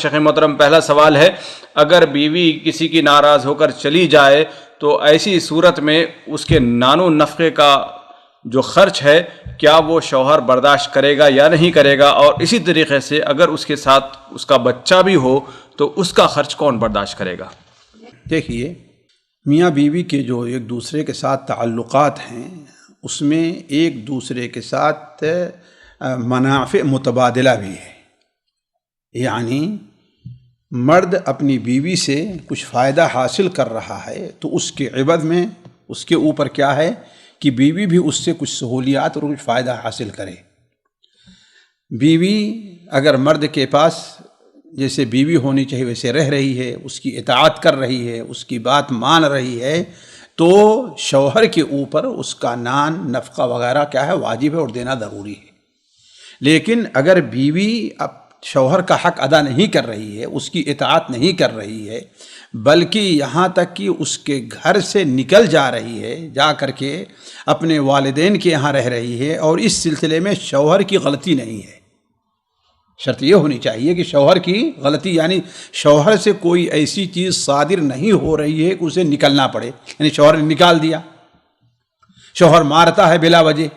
شیخ محترم پہلا سوال ہے، اگر بیوی کسی کی ناراض ہو کر چلی جائے تو ایسی صورت میں اس کے نان و نفقے کا جو خرچ ہے کیا وہ شوہر برداشت کرے گا یا نہیں کرے گا؟ اور اسی طریقے سے اگر اس کے ساتھ اس کا بچہ بھی ہو تو اس کا خرچ کون برداشت کرے گا؟ دیکھیے، میاں بیوی کے جو ایک دوسرے کے ساتھ تعلقات ہیں اس میں ایک دوسرے کے ساتھ منافع متبادلہ بھی ہے، یعنی مرد اپنی بیوی سے کچھ فائدہ حاصل کر رہا ہے تو اس کے عوض میں اس کے اوپر کیا ہے کہ بیوی بھی اس سے کچھ سہولیات اور کچھ فائدہ حاصل کرے۔ بیوی اگر مرد کے پاس جیسے بیوی ہونی چاہیے ویسے رہ رہی ہے، اس کی اطاعت کر رہی ہے، اس کی بات مان رہی ہے، تو شوہر کے اوپر اس کا نان نفقہ وغیرہ کیا ہے واجب ہے اور دینا ضروری ہے۔ لیکن اگر بیوی اب شوہر کا حق ادا نہیں کر رہی ہے، اس کی اطاعت نہیں کر رہی ہے، بلکہ یہاں تک کہ اس کے گھر سے نکل جا رہی ہے، جا کر کے اپنے والدین کے یہاں رہ رہی ہے، اور اس سلسلے میں شوہر کی غلطی نہیں ہے، شرط یہ ہونی چاہیے کہ شوہر کی غلطی یعنی شوہر سے کوئی ایسی چیز صادر نہیں ہو رہی ہے کہ اسے نکلنا پڑے، یعنی شوہر نے نکال دیا، شوہر مارتا ہے بلا وجہ،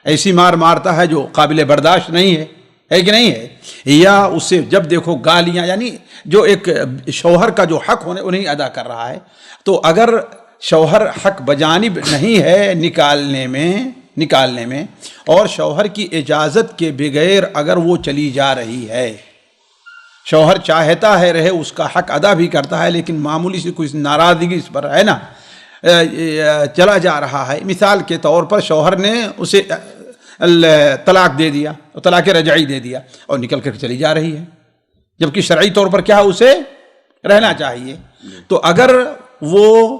ایسی مار مارتا ہے جو قابل برداشت نہیں ہے کہ نہیں ہے، یا اسے جب دیکھو گالیاں، یعنی جو ایک شوہر کا جو حق ہونے وہ نہیں ادا کر رہا ہے، تو اگر شوہر حق بجانب نہیں ہے نکالنے میں اور شوہر کی اجازت کے بغیر اگر وہ چلی جا رہی ہے، شوہر چاہتا ہے رہے، اس کا حق ادا بھی کرتا ہے، لیکن معمولی سے کوئی ناراضگی اس پر ہے نا چلا جا رہا ہے، مثال کے طور پر شوہر نے اسے طلاق دے دیا، طلاق رجعی دے دیا اور نکل کر چلی جا رہی ہے، جبکہ شرعی طور پر کیا اسے رہنا چاہیے، تو اگر وہ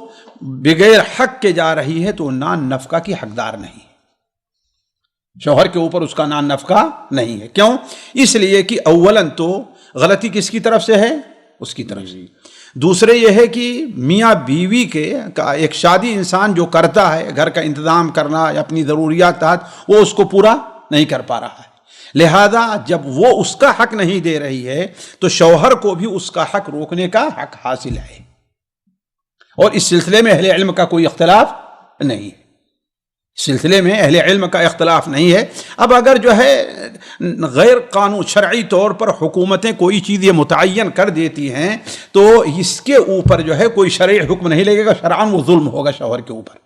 بغیر حق کے جا رہی ہے تو نان نفقہ کی حقدار نہیں، شوہر کے اوپر اس کا نان نفقہ نہیں ہے۔ کیوں؟ اس لیے کہ اولاً تو غلطی کس کی طرف سے ہے؟ اس کی طرف سے۔ دوسرے یہ ہے کہ میاں بیوی کا ایک شادی انسان جو کرتا ہے گھر کا انتظام کرنا یا اپنی ضروریات تحت، وہ اس کو پورا نہیں کر پا رہا ہے، لہذا جب وہ اس کا حق نہیں دے رہی ہے تو شوہر کو بھی اس کا حق روکنے کا حق حاصل ہے، اور اس سلسلے میں اہل علم کا کوئی اختلاف نہیں ہے، سلسلے میں اہل علم کا اختلاف نہیں ہے۔ اب اگر جو ہے غیر قانون شرعی طور پر حکومتیں کوئی چیز یہ متعین کر دیتی ہیں تو اس کے اوپر جو ہے کوئی شرعی حکم نہیں لگے گا، شرعاً وہ ظلم ہوگا شوہر کے اوپر۔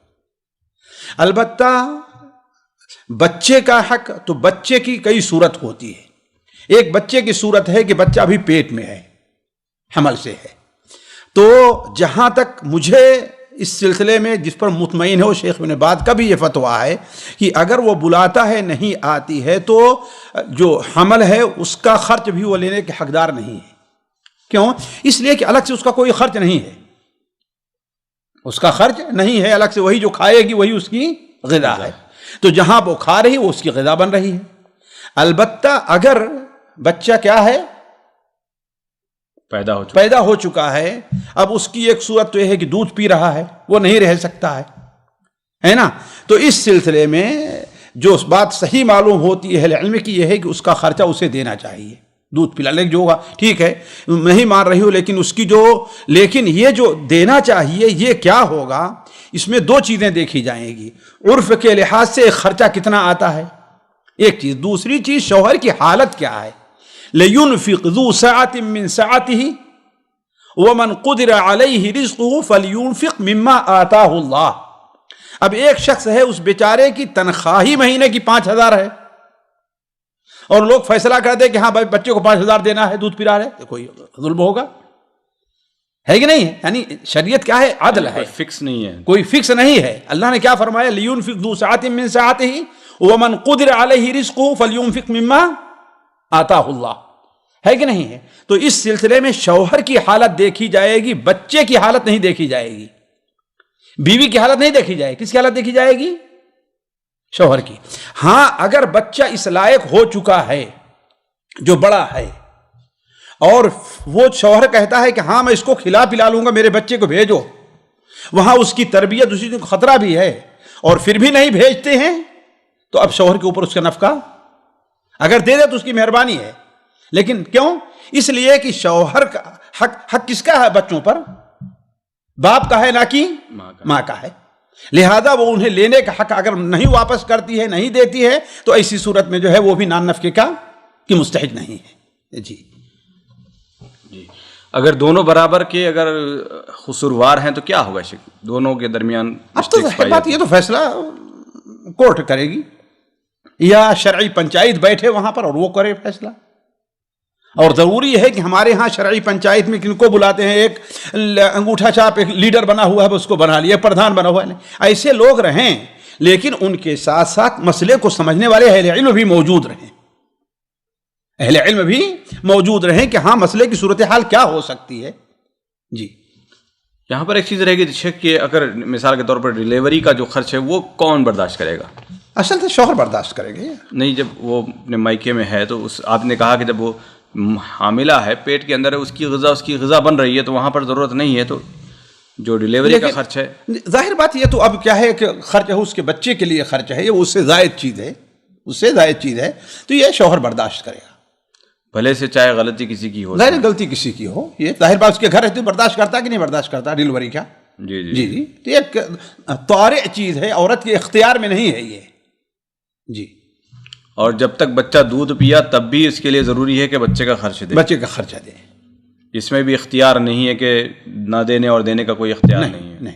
البتہ بچے کا حق، تو بچے کی کئی صورت ہوتی ہے، ایک بچے کی صورت ہے کہ بچہ ابھی پیٹ میں ہے، حمل سے ہے، تو جہاں تک مجھے اس سلسلے میں جس پر مطمئن ہے وہ شیخ ابن باز کا بھی یہ فتویٰ ہے کہ اگر وہ بلاتا ہے نہیں آتی ہے تو جو حمل ہے اس کا خرچ بھی وہ لینے کے حقدار نہیں ہے۔ کیوں؟ اس لیے کہ الگ سے اس کا کوئی خرچ نہیں ہے، اس کا خرچ نہیں ہے الگ سے، وہی جو کھائے گی وہی اس کی غذا ہے، تو جہاں وہ کھا رہی وہ اس کی غذا بن رہی ہے۔ البتہ اگر بچہ کیا ہے پیدا ہو چکا ہے، اب اس کی ایک صورت تو یہ ہے کہ دودھ پی رہا ہے، وہ نہیں رہ سکتا ہے نا، تو اس سلسلے میں جو بات صحیح معلوم ہوتی ہے اہل علم کی یہ ہے کہ اس کا خرچہ اسے دینا چاہیے، دودھ پلا لے جو ہوگا ٹھیک ہے نہیں مان رہی ہو، لیکن یہ جو دینا چاہیے یہ کیا ہوگا، اس میں دو چیزیں دیکھی جائیں گی، عرف کے لحاظ سے خرچہ کتنا آتا ہے ایک چیز، دوسری چیز شوہر کی حالت کیا ہے۔ لَيُنْفِقْ ذُو سَعَةٍ مِّن سَعَتِهِ وَمَنْ قُدِرَ عَلَيْهِ رِزْقُهُ فَلْيُنْفِقْ مِمَّا آتَاهُ اللَّهُ۔ اب ایک شخص ہے اس بیچارے کی تنخواہ ہی مہینے کی 5,000 ہے اور لوگ فیصلہ کرتے کہ ہاں بھائی بچے کو 5,000 دینا ہے، دودھ پلا رہے، کوئی ظلم ہوگا ہے کہ نہیں ہے؟ یعنی شریعت کیا ہے؟ عدل ہے، فکس نہیں ہے، کوئی فکس نہیں ہے۔ اللہ نے کیا فرمایا؟ لِيُنْفِقْ ذُو سَعَةٍ مِّن سَعَتِهِ وَمَنْ قُدِرَ عَلَيْهِ رِزْقُهُ فَلْيُنْفِقْ مِمَّا آتَاهُ اللَّهُ، ہے کہ نہیں ہے؟ تو اس سلسلے میں شوہر کی حالت دیکھی جائے گی، بچے کی حالت نہیں دیکھی جائے گی، بیوی کی حالت نہیں دیکھی جائے گی، کس کی حالت دیکھی جائے گی؟ شوہر کی۔ ہاں اگر بچہ اس لائق ہو چکا ہے جو بڑا ہے اور وہ شوہر کہتا ہے کہ ہاں میں اس کو کھلا پلا لوں گا، میرے بچے کو بھیجو، وہاں اس کی تربیت اسی کو خطرہ بھی ہے اور پھر بھی نہیں بھیجتے ہیں، تو اب شوہر کے اوپر اس کا نفقہ اگر دے دے تو اس کی مہربانی ہے، لیکن کیوں؟ اس لیے کہ شوہر کا حق کس کا ہے بچوں پر؟ باپ کا ہے نہ کہ ماں کا ہے. لہذا وہ انہیں لینے کا حق اگر نہیں واپس کرتی ہے, نہیں دیتی ہے, تو ایسی صورت میں جو ہے وہ بھی نان نفقے کی مستحق نہیں ہے. جی اگر دونوں برابر کے اگر قصوروار ہیں تو کیا ہوگا شیخ؟ دونوں کے درمیان بات یہ تو فیصلہ کورٹ کرے گی, یا شرعی پنچایت بیٹھے وہاں پر اور وہ کرے فیصلہ. اور ضروری ہے کہ ہمارے ہاں شرعی پنچایت میں کن کو بلاتے ہیں؟ ایک انگوٹھا چھاپ ایک لیڈر بنا ہوا ہے, اس کو بنا لیا, پردھان بنا ہوا ہے. ایسے لوگ رہیں, لیکن ان کے ساتھ ساتھ مسئلے کو سمجھنے والے اہل علم بھی موجود رہیں. اہل علم بھی موجود رہیں کہ ہاں مسئلے کی صورتحال کیا ہو سکتی ہے. جی یہاں پر ایک چیز رہے گی شیخ کہ اگر مثال کے طور پر ڈیلیوری کا جو خرچ ہے وہ کون برداشت کرے گا؟ اصل سے شوہر برداشت کرے گا. نہیں, جب وہ اپنے مائکے میں ہے تو آپ نے کہا کہ جب وہ حاملہ ہے, پیٹ کے اندر ہے, اس کی غذا بن رہی ہے, تو وہاں پر ضرورت نہیں ہے. تو جو ڈیلیوری کا خرچ ہے, ظاہر بات یہ تو اب کیا ہے کہ خرچ ہے اس کے بچے کے لیے خرچ ہے, یہ اس سے زائد چیز ہے, تو یہ شوہر برداشت کرے گا. بھلے سے چاہے غلطی کسی کی ہو, ظاہر غلطی کسی کی ہو, یہ ظاہر بات اس کے گھر ہے تو برداشت کرتا کہ نہیں برداشت کرتا ڈیلیوری کا. جی تو ایک طارئ چیز ہے, عورت کے اختیار میں نہیں ہے یہ. جی اور جب تک بچہ دودھ پیا تب بھی اس کے لیے ضروری ہے کہ بچے کا خرچہ دے. اس میں بھی اختیار نہیں ہے کہ نہ دینے اور دینے کا کوئی اختیار نہیں ہے.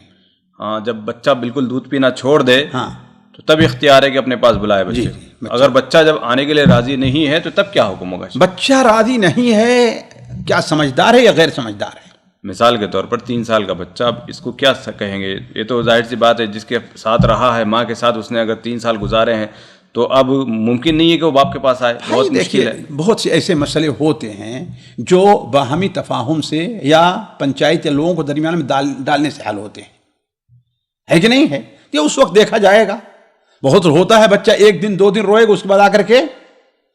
ہاں, جب بچہ بالکل دودھ پینا چھوڑ دے تو تب اختیار ہے کہ اپنے پاس بلائے بچے. اگر بچہ جب آنے کے لیے راضی نہیں ہے تو تب کیا حکم ہوگا؟ بچہ راضی نہیں ہے, کیا سمجھدار ہے یا غیر سمجھدار ہے؟ مثال کے طور پر 3 سال کا بچہ, اب اس کو کیا کہیں گے؟ یہ تو ظاہر سی بات ہے, جس کے ساتھ رہا ہے, ماں کے ساتھ اس نے اگر 3 سال گزارے ہیں تو اب ممکن نہیں ہے کہ وہ باپ کے پاس آئے. بہت مشکل ہے. بہت سے ایسے مسئلے ہوتے ہیں جو باہمی تفاہم سے یا پنچایت یا لوگوں کو درمیان میں ڈالنے سے حل ہوتے ہیں, ہے کہ نہیں ہے؟ یہ اس وقت دیکھا جائے گا. بہت ہوتا ہے بچہ 1 دن 2 دن روئے گا, اس کے بعد آ کر کے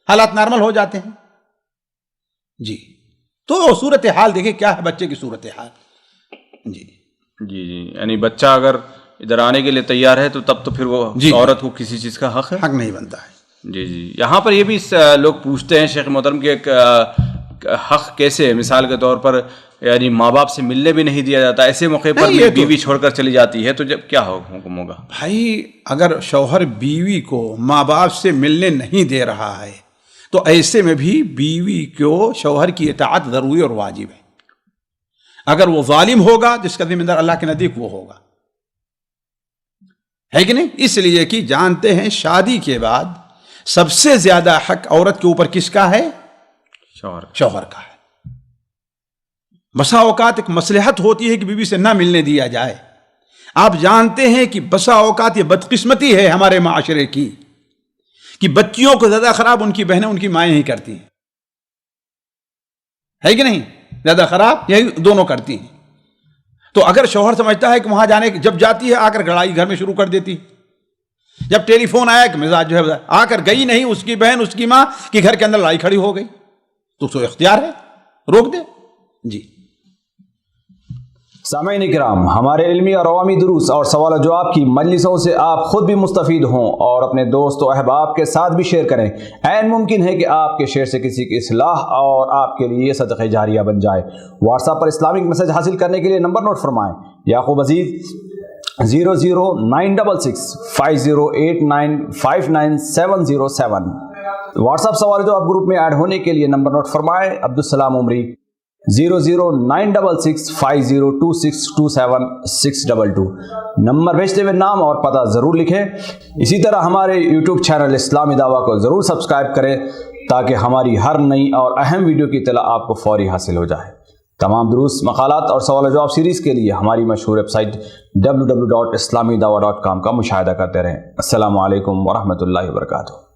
حالات نارمل ہو جاتے ہیں. جی تو صورتحال دیکھیں کیا ہے بچے کی صورتحال. جی یعنی بچہ اگر ادھر آنے کے لیے تیار ہے تو تب تو پھر وہ عورت کو کسی چیز کا حق نہیں بنتا ہے. جی یہاں پر یہ بھی لوگ پوچھتے ہیں شیخ محترم کہ ایک حق کیسے, مثال کے طور پر یعنی ماں باپ سے ملنے بھی نہیں دیا جاتا, ایسے موقع پر بیوی چھوڑ کر چلی جاتی ہے, تو جب کیا حکم ہوگا؟ بھائی اگر شوہر بیوی کو ماں باپ سے ملنے نہیں دے رہا ہے تو ایسے میں بھی بیوی کو شوہر کی اطاعت ضروری اور واجب ہے. اگر وہ ظالم ہوگا جس کا ذمہ دار اللہ کے نزدیک وہ ہوگا, ہے کہ نہیں؟ اس لیے کہ جانتے ہیں شادی کے بعد سب سے زیادہ حق عورت کے اوپر کس کا ہے؟ شوہر کا ہے. بسا اوقات ایک مصلحت ہوتی ہے کہ بیوی سے نہ ملنے دیا جائے. آپ جانتے ہیں کہ بسا اوقات یہ بدقسمتی ہے ہمارے معاشرے کی کہ بچیوں کو زیادہ خراب ان کی بہنیں ان کی مائیں ہی کرتی ہیں, ہے کہ نہیں؟ زیادہ خراب یہی دونوں کرتی ہیں. تو اگر شوہر سمجھتا ہے کہ وہاں جانے جب جاتی ہے آ کر لڑائی گھر میں شروع کر دیتی, جب ٹیلی فون آیا کہ مزاج جو ہے آ کر گئی نہیں, اس کی بہن اس کی ماں کی گھر کے اندر لڑائی کھڑی ہو گئی, تو اس کو اختیار ہے روک دے. جی سامعین کرام, ہمارے علمی اور عوامی دروس اور سوال و جواب کی مجلسوں سے آپ خود بھی مستفید ہوں اور اپنے دوست و احباب کے ساتھ بھی شیئر کریں. عین ممکن ہے کہ آپ کے شیئر سے کسی کی اصلاح اور آپ کے لیے صدقہ جاریہ بن جائے. واٹس ایپ پر اسلامک میسج حاصل کرنے کے لیے نمبر نوٹ فرمائیں: یعقوب عزیز 00966 5089 59707. واٹس ایپ سوال جو آپ گروپ میں ایڈ ہونے کے لیے نمبر نوٹ فرمائیں: عبدالسلام عمری 00966 502627 622. نمبر بھیجتے ہوئے نام اور پتہ ضرور لکھیں. اسی طرح ہمارے یوٹیوب چینل اسلامی دعویٰ کو ضرور سبسکرائب کریں تاکہ ہماری ہر نئی اور اہم ویڈیو کی اطلاع آپ کو فوری حاصل ہو جائے. تمام دروس، مقالات اور سوال و جواب سیریز کے لیے ہماری مشہور ویب سائٹ www.islamidawah.com کا مشاہدہ کرتے رہیں. السلام علیکم ورحمۃ اللہ وبرکاتہ.